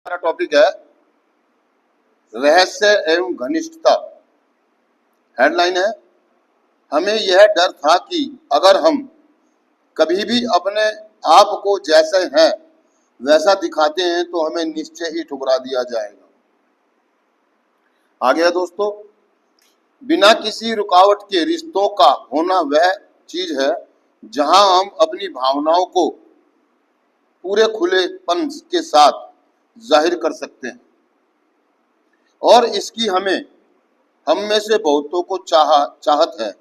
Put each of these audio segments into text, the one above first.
हमारा टॉपिक है रहस्य एवं घनिष्ठता। हेडलाइन है, हमें यह डर था कि अगर हम कभी भी अपने आप को जैसे हैं वैसा दिखाते हैं तो हमें निश्चय ही ठुकरा दिया जाएगा। आगे है दोस्तों, बिना किसी रुकावट के रिश्तों का होना वह चीज है जहां हम अपनी भावनाओं को पूरे खुलेपन के साथ जाहिर कर सकते हैं और इसकी हम में से बहुतों को चाहत है,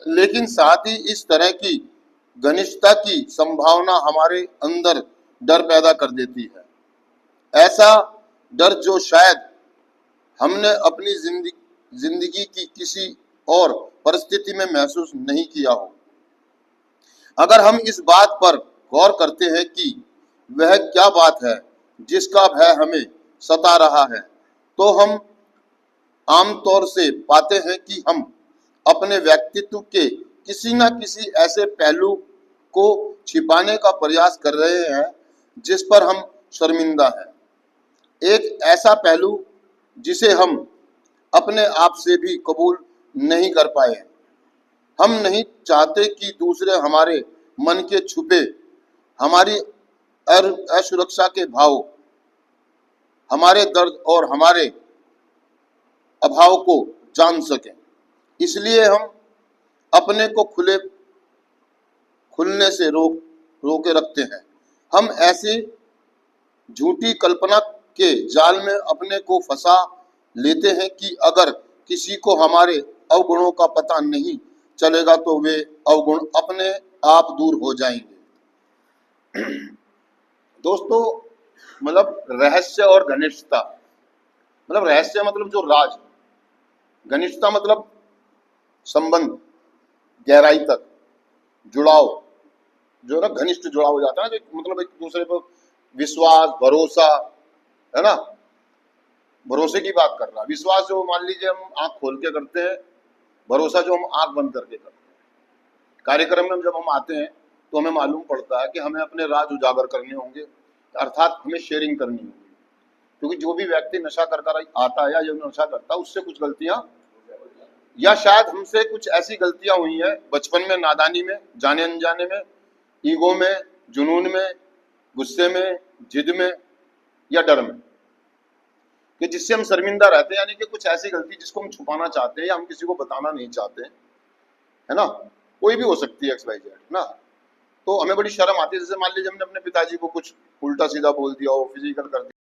लेकिन साथ ही इस तरह की घनिष्ठता की संभावना हमारे अंदर डर पैदा कर देती है। ऐसा डर जो शायद हमने अपनी जिंदगी की किसी और परिस्थिति में महसूस नहीं किया हो। अगर हम इस बात पर गौर करते हैं कि वह क्या बात है जिसका भय हमें सता रहा है, तो हम आमतौर से पाते हैं कि हम अपने व्यक्तित्व के किसी न किसी ऐसे पहलू को छिपाने का प्रयास कर रहे हैं जिस पर हम शर्मिंदा हैं। एक ऐसा पहलू जिसे हम अपने आप से भी कबूल नहीं कर पाए। हम नहीं चाहते कि दूसरे हमारे मन के छुपे हमारी असुरक्षा के भाव, हमारे दर्द और हमारे अभाव को जान सकें। इसलिए हम अपने को खुलने से रोके रखते हैं। हम ऐसी झूठी कल्पना के जाल में अपने को फंसा लेते हैं कि अगर किसी को हमारे अवगुणों का पता नहीं चलेगा तो वे अवगुण अपने आप दूर हो जाएंगे। दोस्तों, मतलब रहस्य और घनिष्ठता, मतलब रहस्य मतलब जो राज, घनिष्ठता मतलब संबंध, गहराई तक जुड़ाव, जो ना घनिष्ठ जुड़ाव हो जाता है ना, मतलब एक दूसरे पर विश्वास, भरोसा, है ना। भरोसे की बात कर रहा, विश्वास जो मान लीजिए हम आंख खोल के करते हैं, भरोसा जो हम आंख बंद करके करते हैं। कार्यक्रम में जब हम आते हैं तो हमें मालूम पड़ता है कि हमें अपने राज उजागर करने होंगे, अर्थात हमें शेयरिंग करनी होगी, क्योंकि जो भी व्यक्ति नशा कर आता है या जो नशा करता है उससे कुछ गलतियां, या शायद हमसे कुछ ऐसी गलतियां हुई हैं बचपन में, नादानी में, जाने अनजाने में, ईगो में, जुनून में, गुस्से में, जिद में या डर में, कि जिससे हम शर्मिंदा रहते हैं, यानी कि कुछ ऐसी गलती जिसको हम छुपाना चाहते हैं या हम किसी को बताना नहीं चाहते, है ना। कोई भी हो सकती है, XYZ, ना। तो हमें बड़ी शर्म आती है, जैसे मान लीजिए हमने अपने पिताजी को कुछ उल्टा सीधा बोल दिया हो, फिजिकल कर दिया।